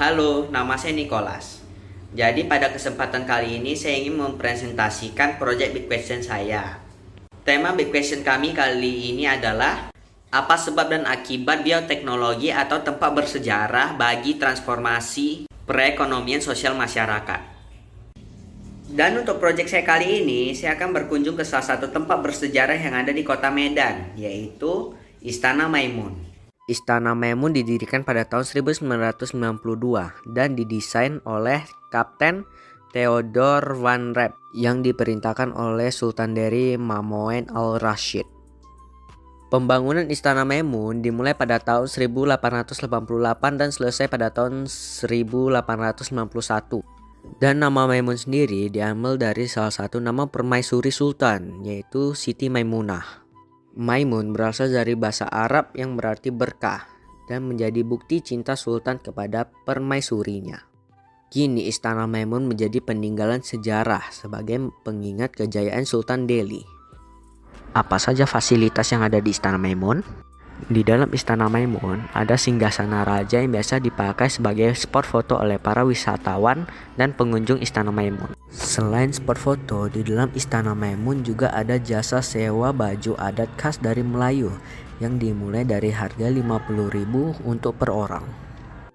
Halo, nama saya Nicholas. Jadi pada kesempatan kali ini saya ingin mempresentasikan proyek Big Question saya. Tema Big Question kami kali ini adalah apa sebab dan akibat bioteknologi atau tempat bersejarah bagi transformasi perekonomian sosial masyarakat. Dan untuk proyek saya kali ini, saya akan berkunjung ke salah satu tempat bersejarah yang ada di kota Medan, yaitu Istana Maimun. Istana Maimun didirikan pada tahun 1992 dan didesain oleh Kapten Theodor van Rep yang diperintahkan oleh Sultan dari Mamoen al-Rashid. Pembangunan Istana Maimun dimulai pada tahun 1888 dan selesai pada tahun 1891. Dan nama Maimun sendiri diambil dari salah satu nama permaisuri sultan, yaitu Siti Maimunah. Maimun berasal dari bahasa Arab yang berarti berkah dan menjadi bukti cinta sultan kepada permaisurinya. Kini Istana Maimun menjadi peninggalan sejarah sebagai pengingat kejayaan Sultan Delhi. Apa saja fasilitas yang ada di Istana Maimun? Di dalam Istana Maimun ada singgasana raja yang biasa dipakai sebagai spot foto oleh para wisatawan dan pengunjung Istana Maimun. Selain spot foto, di dalam Istana Maimun juga ada jasa sewa baju adat khas dari Melayu yang dimulai dari harga 50.000 untuk per orang.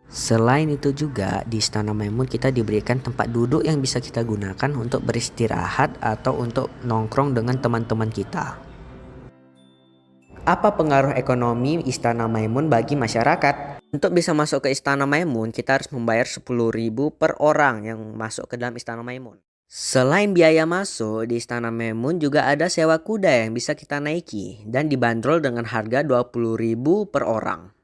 Selain itu juga di Istana Maimun kita diberikan tempat duduk yang bisa kita gunakan untuk beristirahat atau untuk nongkrong dengan teman-teman kita. Apa pengaruh ekonomi Istana Maimun bagi masyarakat? Untuk bisa masuk ke Istana Maimun, kita harus membayar 10.000 per orang yang masuk ke dalam Istana Maimun. Selain biaya masuk, di Istana Maimun juga ada sewa kuda yang bisa kita naiki dan dibanderol dengan harga 20.000 per orang.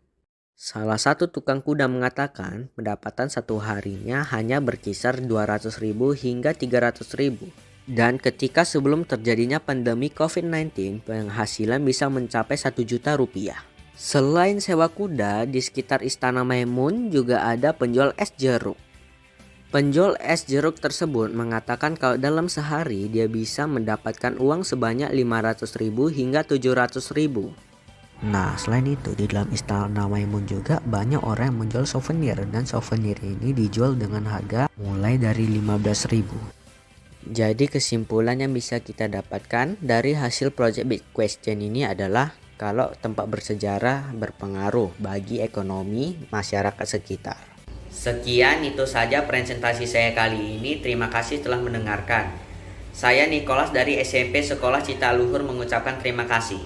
Salah satu tukang kuda mengatakan pendapatan satu harinya hanya berkisar 200.000 hingga 300.000. Dan ketika sebelum terjadinya pandemi COVID-19, penghasilan bisa mencapai 1 juta rupiah. Selain sewa kuda, di sekitar Istana Maimun juga ada penjual es jeruk. Penjual es jeruk tersebut mengatakan kalau dalam sehari dia bisa mendapatkan uang sebanyak 500.000 hingga 700.000. Nah, selain itu di dalam Istana Maimun juga banyak orang yang menjual souvenir dan souvenir ini dijual dengan harga mulai dari 15.000. Jadi kesimpulan yang bisa kita dapatkan dari hasil Project Big Question ini adalah kalau tempat bersejarah berpengaruh bagi ekonomi masyarakat sekitar. Sekian itu saja presentasi saya kali ini. Terima kasih telah mendengarkan. Saya Nicholas dari SMP Sekolah Citaluhur mengucapkan terima kasih.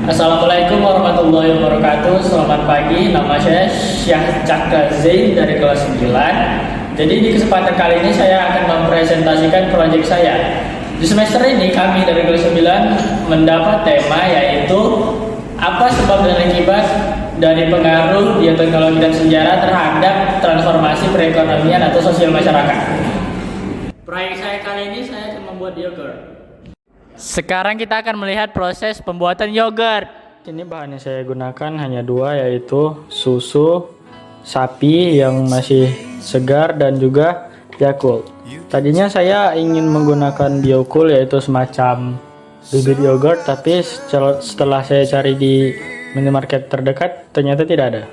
Assalamualaikum warahmatullahi wabarakatuh. Selamat pagi, nama saya Syah Cakra Zain dari kelas 9. Jadi di kesempatan kali ini saya akan mempresentasikan proyek saya. Di semester ini kami dari kelas 9 mendapat tema yaitu apa sebab dan akibat dari pengaruh bioteknologi dan sejarah terhadap transformasi perekonomian atau sosial masyarakat. Proyek saya kali ini saya akan membuat yogurt. Sekarang kita akan melihat proses pembuatan yogurt. Ini bahan yang saya gunakan hanya dua, yaitu susu sapi yang masih segar dan juga Yakult. Tadinya saya ingin menggunakan Biocool, yaitu semacam bibit yogurt, tapi setelah saya cari di minimarket terdekat ternyata tidak ada.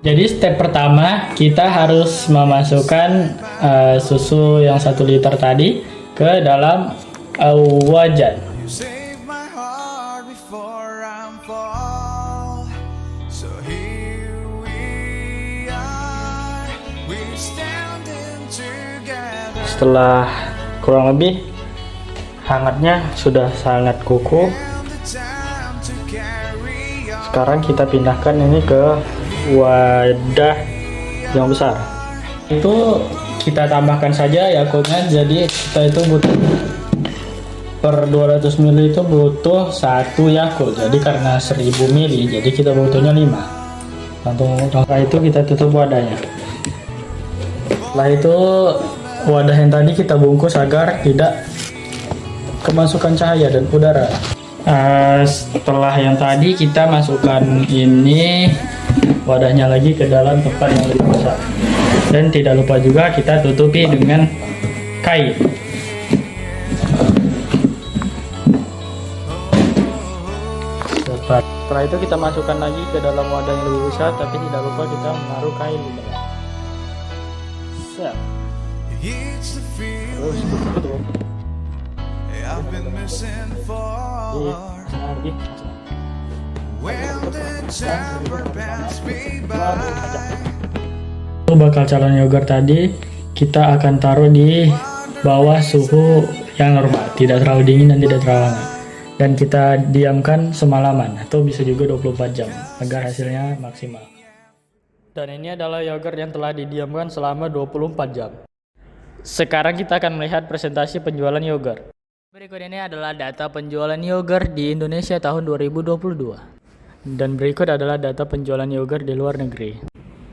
Jadi step pertama kita harus memasukkan susu yang 1 liter tadi ke dalam wajan. Setelah kurang lebih hangatnya sudah sangat kuku. Sekarang kita pindahkan ini ke wadah yang besar. Itu kita tambahkan saja Yakultnya. Jadi kita itu butuh per 200 ml itu butuh 1 Yakult. Jadi karena 1000 ml jadi kita butuhnya 5. Setelah itu kita tutup wadahnya. Setelah itu wadah yang tadi kita bungkus agar tidak kemasukan cahaya dan udara. Setelah yang tadi kita masukkan ini wadahnya lagi ke dalam tempat yang lebih besar. Dan tidak lupa juga kita tutupi dengan kain. yogurt. Setelah itu kita masukkan lagi ke dalam wadah yang lebih besar, tapi tidak lupa kita menaruh kain di dalam. Siap. Terus tutup. Itu bakal calon yogurt tadi kita akan taruh di bawah suhu yang normal, tidak terlalu dingin dan tidak terlalu hangat. Dan kita diamkan semalaman atau bisa juga 24 jam agar hasilnya maksimal. Dan ini adalah yogurt yang telah didiamkan selama 24 jam. Sekarang kita akan melihat presentasi penjualan yogurt. Berikut ini adalah data penjualan yogurt di Indonesia tahun 2022. Dan berikut adalah data penjualan yogurt di luar negeri.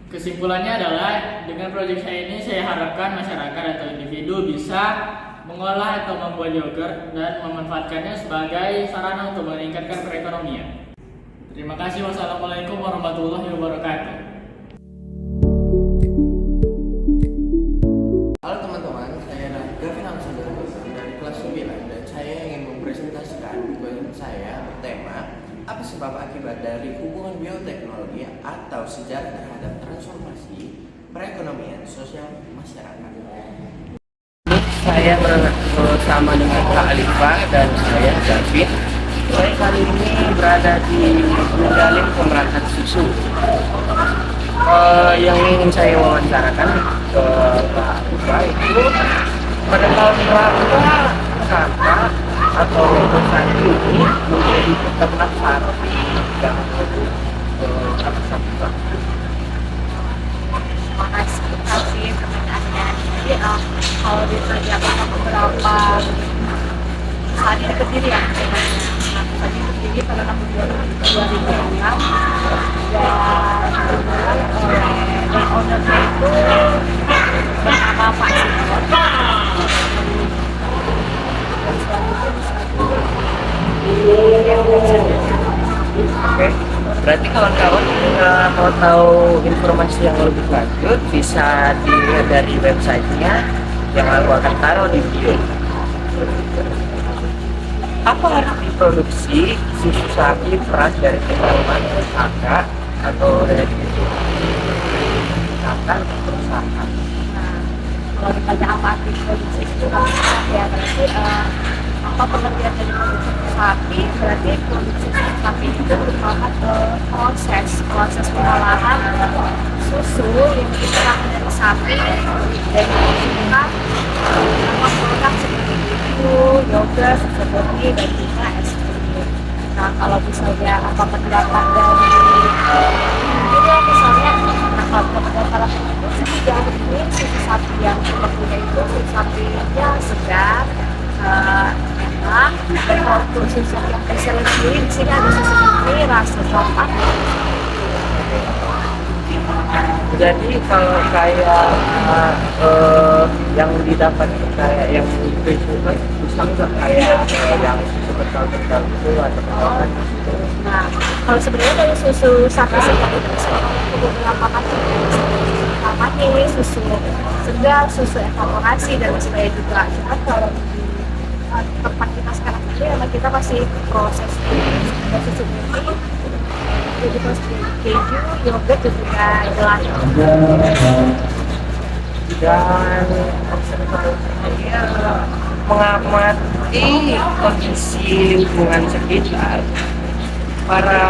Kesimpulannya adalah dengan proyek saya ini saya harapkan masyarakat atau individu bisa mengolah atau membuat yogurt dan memanfaatkannya sebagai sarana untuk meningkatkan perekonomian. Terima kasih. Wassalamualaikum warahmatullahi wabarakatuh. Halo teman-teman, saya Gavin Alexander dari kelas 9 dan saya ingin mempresentasikan buku saya bertema apa sebab akibat dari hubungan bioteknologi atau sejarah terhadap transformasi perekonomian sosial masyarakat. Saya bersama dengan Kak Alifa dan saya Gavin. Saya kali ini berada di Medalin Pemberantasan Susu. Yang ingin saya wawancarakan ke Kak Alifa itu pada tahun berapa kata atau perusahaan ini menjadi peternak sapi yang sapi. Terima kasih pertanyaannya. Jadi kalau ditanya apakah beberapa saat ini berdiri ya, saat ini berdiri pada tahun 2006 dan ownernya itu bernama Pak Sinor. Oke, berarti kawan-kawan mau tahu informasi yang lebih lanjut bisa dilihat dari websitenya yang aku akan taruh di video. Apa harus diproduksi susu sapi peras dari kandungan kakak atau dari kakak perusahaan? Kalau ditanya apa arti produksi susu sapi ya berarti apa pengertian dari produksi susu sapi, berarti produksi susu sapi itu merupakan proses pengolahan susu yang diterang dari sapi dan dihasilkan produk seperti itu, yogurt, susu murni dan juga es krim. Nah kalau misalnya apa pendapat dari ini misalnya, nah kalau pendapat itu sejauh ini susu sapi yang sepertinya itu susu sapinya segar, enak. Untuk susu yang spesial sendiri di sini ada susu murni rasa coklat. Jadi kalau kayak yang didapat kayak yang itu bisa nggak kayak yang kental-kental itu atau apa gitu? Nah, kalau sebenarnya dari susu sapi segar itu bisa beberapa macam, namanya susu segar, susu evaporasi dan sebagainya juga. Cuma kalau di tempat kita sekarang ini memang kita masih proses susu murni, jadi proses keju, yogurt dan juga gelato. Dan saya mengamati kondisi lingkungan sekitar para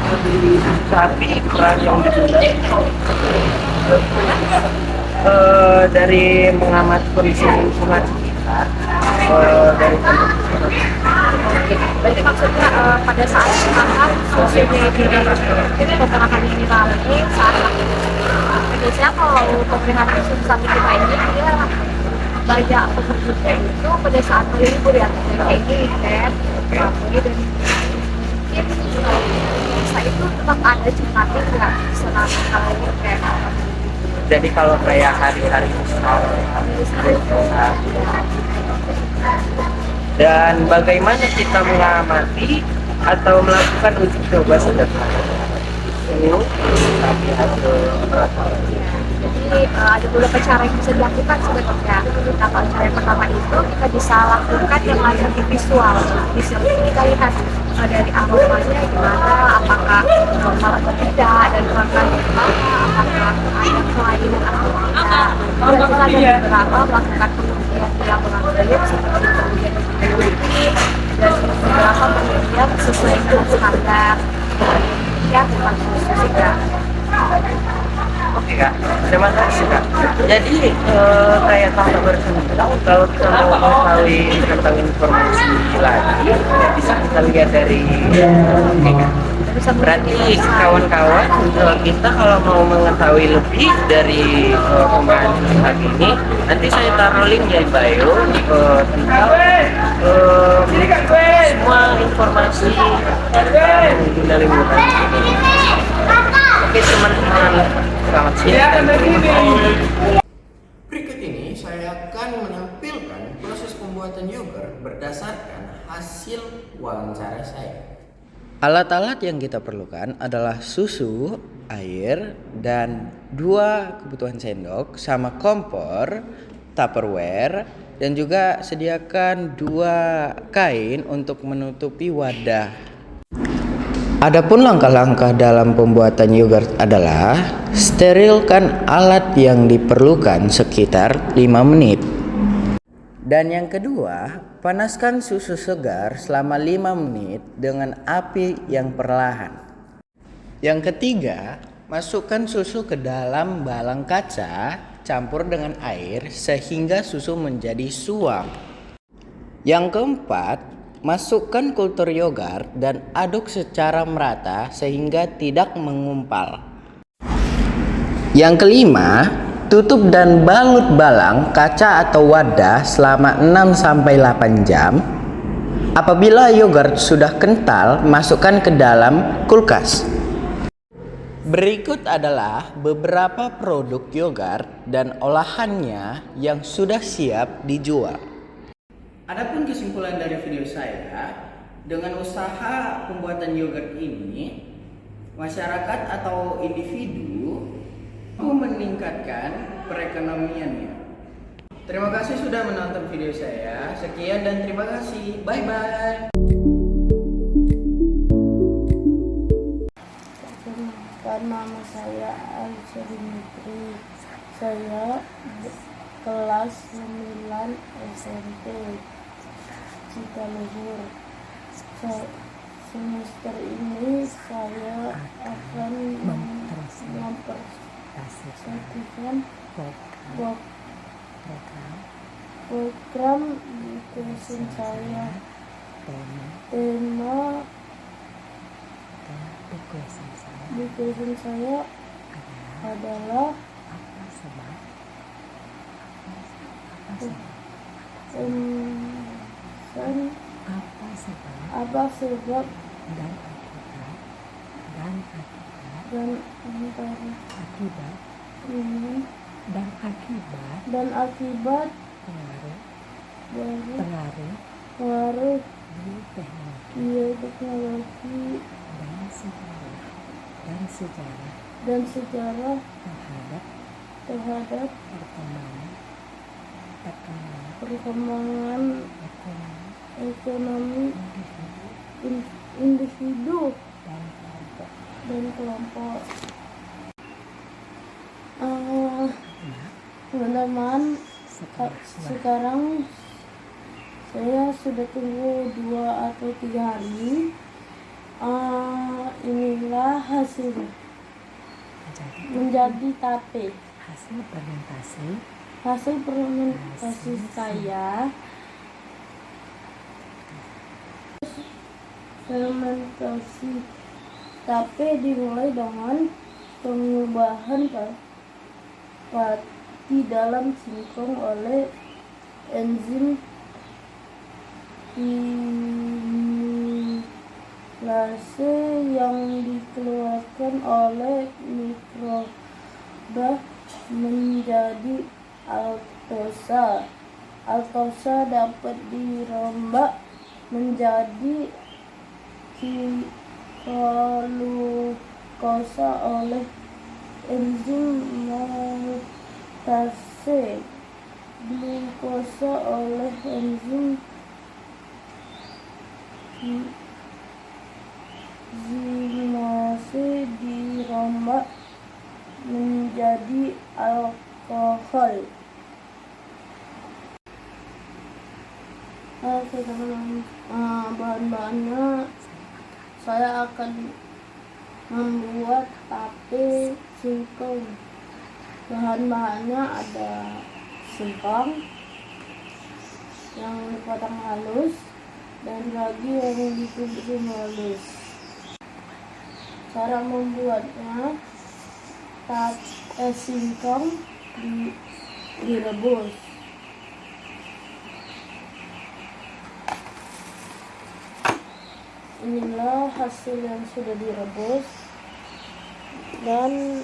pembeli sapi peran yang digunakan dari mengamati kondisi lingkungan sekitar dari Berarti maksudnya pada saat sekarang susu ini peternakan ini ramai saat biasanya kalau pemeliharaan susu sapi kita ini dia banyak pekerjanya itu pada saat hari libur ya, kayak ini weekend, ramai dan mungkin biasa itu tetap ada cuma nggak senang kali kayak jadi kalau kayak hari-hari besar. Dan bagaimana kita mengamati atau melakukan uji coba sederhana? Tapi hasil jadi ada beberapa cara yang bisa dilakukan sebenarnya. Nah, kalau cara yang pertama itu kita bisa lakukan yang lebih visual. Di sini kita lihat dari aromanya gimana, apakah normal atau tidak, dan rangkanya gimana, apakah ada kelainan atau tidak. Dan kita ada beberapa melakukan pengujian di laboratorium seperti pengujian uji dan beberapa pengujian sesuai dengan standar ya bukan fisika. Oke Kak, terima kasih Kak. Jadi kayak kakak barusan bilang, kalau kita mau mengetahui tentang informasi lagi, ya bisa kita lihat dari oke Kak. Berarti kawan-kawan, kita kalau mau mengetahui lebih dari pembahasan hari ini, nanti saya taruh link di bio tentang semua informasi tentang dunia liburan. Oke teman-teman, selamat siang. Berikut ini saya akan menampilkan proses pembuatan yogurt berdasarkan hasil wawancara saya. Alat-alat yang kita perlukan adalah susu, air, dan 2 kebutuhan sendok sama kompor, tupperware, dan juga sediakan 2 kain untuk menutupi wadah. Adapun langkah-langkah dalam pembuatan yogurt adalah sterilkan alat yang diperlukan sekitar 5 menit. Dan yang kedua, panaskan susu segar selama 5 menit dengan api yang perlahan. Yang ketiga, masukkan susu ke dalam balang kaca, campur dengan air sehingga susu menjadi suam. Yang keempat, masukkan kultur yogurt dan aduk secara merata sehingga tidak mengumpal. Yang kelima, tutup dan balut balang kaca atau wadah selama 6-8 jam. Apabila yogurt sudah kental, masukkan ke dalam kulkas. Berikut adalah beberapa produk yogurt dan olahannya yang sudah siap dijual. Adapun kesimpulan dari video saya, dengan usaha pembuatan yogurt ini, masyarakat atau individu mau meningkatkan perekonomiannya. Terima kasih sudah menonton video saya. Sekian dan terima kasih. Bye-bye. Nama saya Aisyah Dimitri. Saya kelas 9 SMP Cikaluhur. Semester ini saya akan mempresentasikan program di kuesioner saya. Tema di kuesioner saya adalah apa sebab dan akibat pengaruh bioteknologi dan sejarah terhadap perkembangan ekonomi individu dan kelompok. Teman-teman, sekarang saya sudah tunggu 2 atau 3 hari. Inilah hasilnya, menjadi tape. Hasil fermentasi saya. Fermentasi tape dimulai dengan pengubahan pati dalam singkong oleh enzim kinase yang dikeluarkan oleh mikroba menjadi altosa. Altosa dapat dirombak menjadi glukosa oleh enzim Sintase glukosa oleh enzim zinase dirombak menjadi alkohol. Oke teman-teman, bahan-bahannya saya akan membuat tape singkong. Bahan-bahannya ada singkong yang dipotong halus dan ragi yang ditumbuk halus. Cara membuatnya, singkong direbus. Inilah hasil yang sudah direbus, dan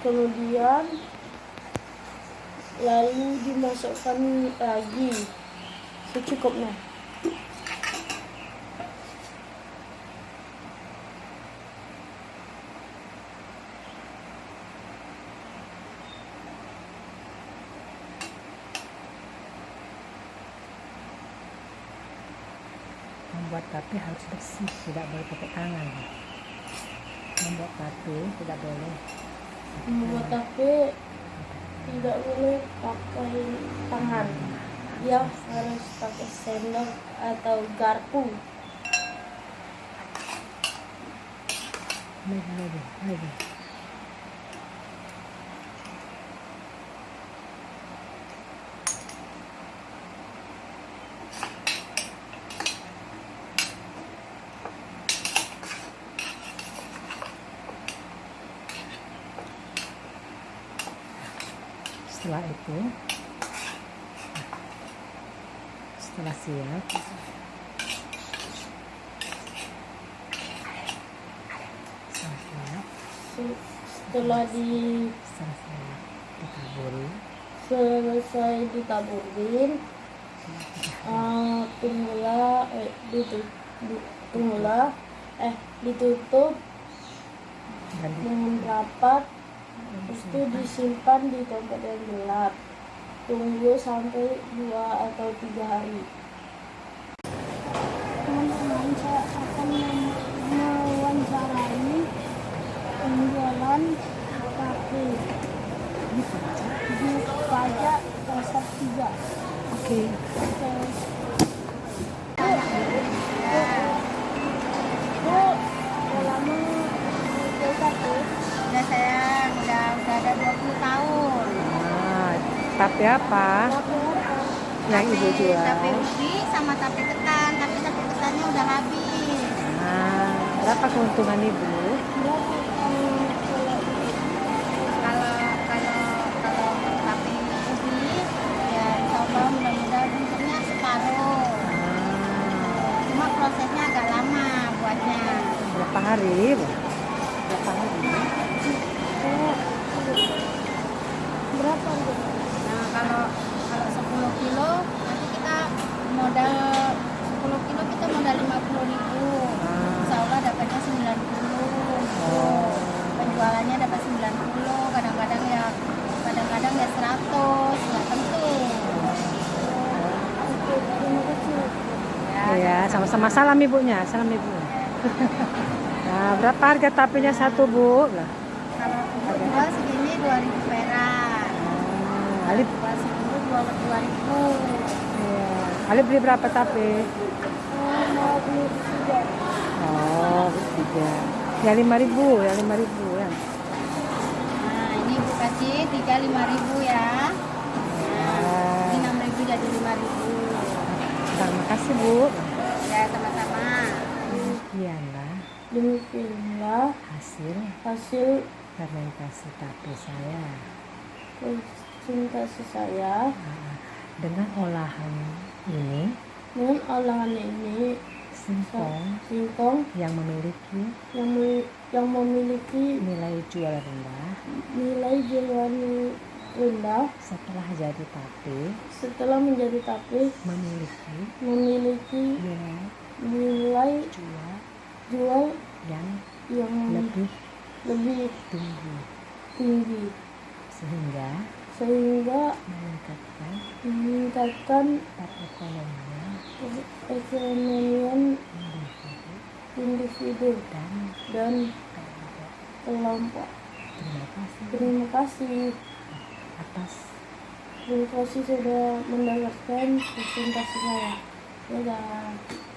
kemudian lalu dimasukkan lagi secukupnya. Membuat tape harus bersih, tidak boleh pakai tangan. Membuat tape tidak boleh Membuat tape tidak boleh pakai tangan, ya harus pakai sendok atau garpu. lagi. Setelah siap, Setelah selesai ditaburin, ditutup dengan rapat. Terus itu disimpan di tempat yang gelap. Tunggu sampai 2 atau 3 hari. Teman-teman, saya akan mewawancarai penjualan tape di pajak pasar 3. Oke. Bu, lama jual tape? Udah saya udah ada 20 tahun. Tape apa? Yang ibu jual? Tape ubi sama tape ketan, tapi tape ketannya udah habis. Berapa keuntungan ibu? Kalau tape ubi ya insya Allah mudah-mudahan untungnya separuh. Cuma prosesnya agak lama buatnya. Berapa hari? Berapa? Nah kalau 10 kilo nanti kita modal 10 kilo kita modal 50.000. Insya Allah dapatnya 90. Penjualannya dapat 90, kadang-kadang ya 100, nggak tentu. Ya, sama-sama. Salam ibunya, salam ibu. Nah, berapa harga tapenya satu, Bu? Kalau untuk jual segini 2.000 perak. Alip, Jual segini 2.000. ya. Alip beli berapa tape? Mau beli 3. Oh, 3. Ya 5.000, ya 5.000 ya. Nah ini Bu kasih 5.000 ya. Nah, ini 6.000 jadi 5.000. Terima kasih, Bu. Ya sama-sama. Demikianlah Demikianlah hasil hasil fermentasi tape saya. presentasi saya. Dengan olahan ini, Dengan olahan ini, singkong yang memiliki yang memiliki nilai jual rendah nilai jual rendah setelah jadi tape setelah menjadi tape memiliki nilai jual yang yang lebih lebih tinggi. tinggi. sehingga meningkatkan meningkatkan perekonomian individu dan kelompok. Terima kasih atas sudah mendengarkan presentasi saya. Dadah.